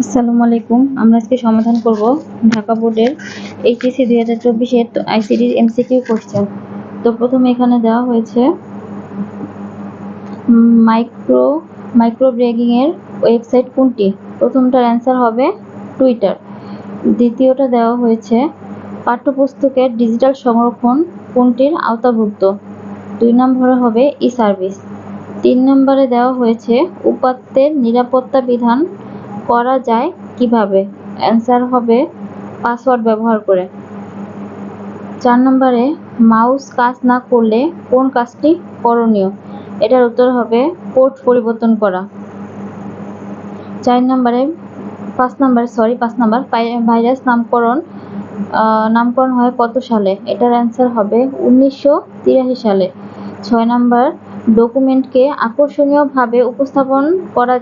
আসসালামু আলাইকুম। আমরা আজকে সমাধান করব ঢাকা বোর্ডের এইচএসসি 2024 এর আইসিডির এমসিকিউ কোশ্চেন। তো প্রথমে এখানে দেওয়া হয়েছে মাইক্রো মাইক্রো ব্লগিং এর ওয়েবসাইট কোনটি? প্রথমটার অ্যান্সার হবে টুইটার। দ্বিতীয়টা দেওয়া হয়েছে পাঠ্যপুস্তকের ডিজিটাল সংরক্ষণ কোনটির আওতাভুক্ত? 2 নম্বরে হবে ই সার্ভিস। 3 নম্বরে দেওয়া হয়েছে উপাত্তের নিরাপত্তা বিধান করা যায় কিভাবে? অ্যান্সার হবে পাসওয়ার্ড ব্যবহার করে। 4 নম্বরে মাউস কাজ না করলে কোন কাজটি করণীয়? এটার উত্তর হবে পোর্ট পরিবর্তন করা। 5 নাম্বার ভাইরাস নামকরণ হয় কত সালে? এটার অ্যান্সার হবে 1983 সালে। 6 নাম্বার ডকুমেন্টকে আকর্ষণীয়ভাবে উপস্থাপন করা